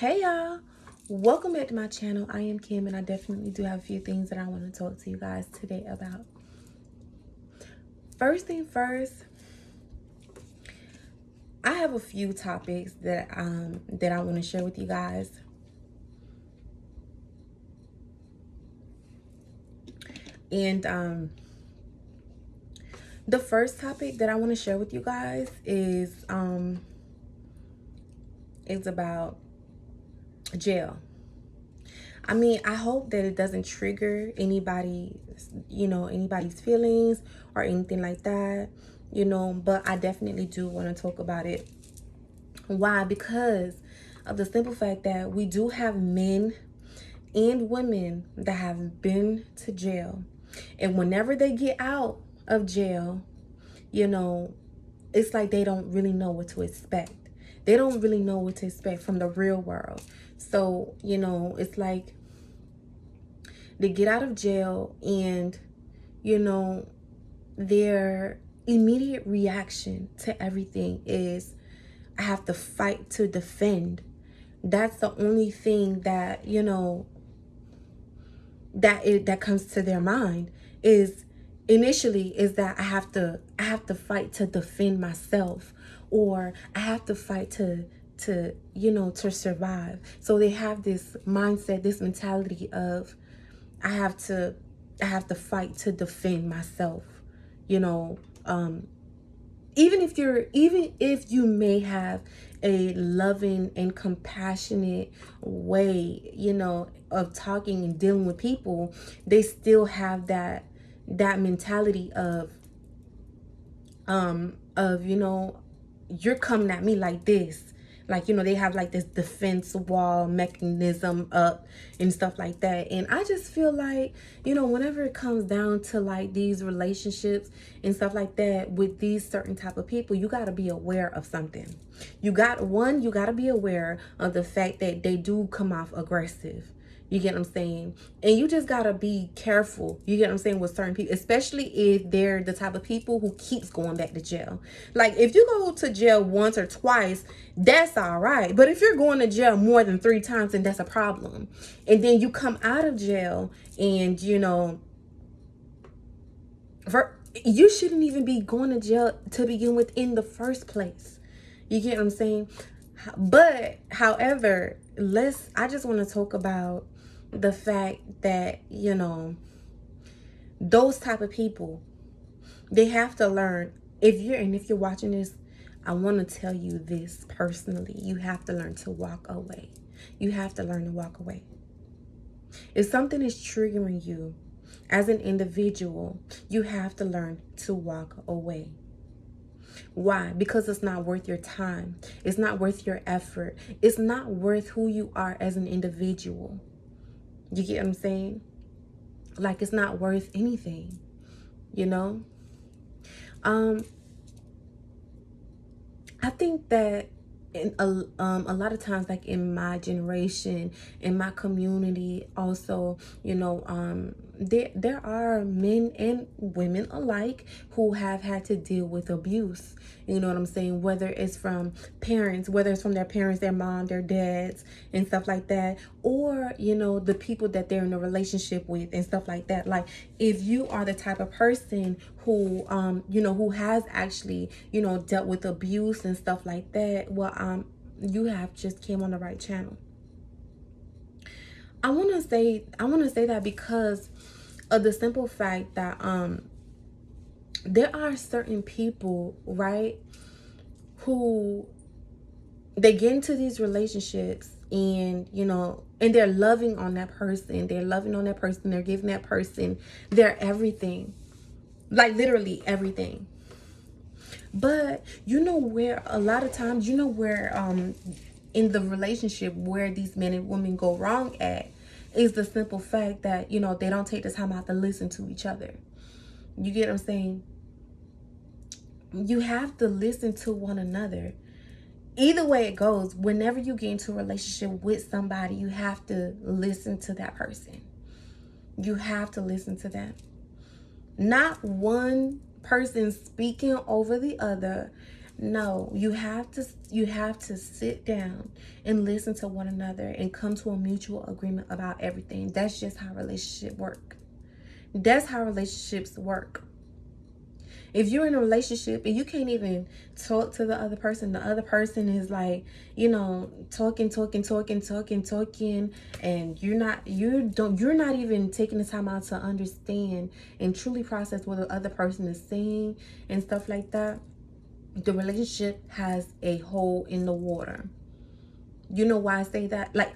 Hey y'all, welcome back to my channel. I am Kim and I definitely do have a few things that I want to talk to you guys today about. First thing first, I have a few topics that I want to share with you guys. And the first topic that I want to share with you guys is about jail. I mean, I hope that it doesn't trigger anybody's feelings or anything like that, but I definitely do want to talk about it. Why? Because of the simple fact that we do have men and women that have been to jail. And whenever they get out of jail, it's like they don't really know what to expect. They don't really know what to expect from the real world. So, it's like they get out of jail and, their immediate reaction to everything is, I have to fight to defend. That's the only thing that, that comes to their mind is initially is that I have to fight to defend myself, or I have to fight to survive. So they have this mindset, this mentality of I have to fight to defend myself, even if you may have a loving and compassionate way, of talking and dealing with people, they still have that mentality of you're coming at me like this. Like, they have like this defense wall mechanism up and stuff like that. And I just feel like, whenever it comes down to like these relationships and stuff like that with these certain type of people, you got to be aware of something. You got to be aware of the fact that they do come off aggressive. You get what I'm saying? And you just gotta be careful. You get what I'm saying, with certain people, especially if they're the type of people who keeps going back to jail. Like, if you go to jail once or twice, that's all right. But if you're going to jail more than 3 times, then that's a problem. And then you come out of jail and, you shouldn't even be going to jail to begin with in the first place. You get what I'm saying? But, however, I just want to talk about the fact that, those type of people, they have to learn. If you're watching this, I want to tell you this personally. You have to learn to walk away. You have to learn to walk away. If something is triggering you as an individual, you have to learn to walk away. Why? Because it's not worth your time. It's not worth your effort. It's not worth who you are as an individual. You get what I'm saying? Like, it's not worth anything, I think that a lot of times, like in my generation, in my community also, there are men and women alike who have had to deal with abuse. You know what I'm saying? Whether it's from parents, whether it's from their parents, their mom, their dads, and stuff like that, or the people that they're in a relationship with and stuff like that. Like, if you are the type of person who who has actually dealt with abuse and stuff like that, well, you have just came on the right channel. I want to say that because of the simple fact that there are certain people, right, who they get into these relationships and and they're loving on that person, they're giving that person their everything, like literally everything. But where a lot of times, where in the relationship where these men and women go wrong at is the simple fact that they don't take the time out to listen to each other. You get what I'm saying? You have to listen to one another. Either way it goes, whenever you get into a relationship with somebody, you have to listen to that person. You have to listen to them. Not one person speaking over the other, No, you have to sit down and listen to one another and come to a mutual agreement about everything. That's just how relationships work. That's how relationships work. If you're in a relationship and you can't even talk to the other person is like, talking, and you're not even taking the time out to understand and truly process what the other person is saying and stuff like that, the relationship has a hole in the water. You know why I say that? Like,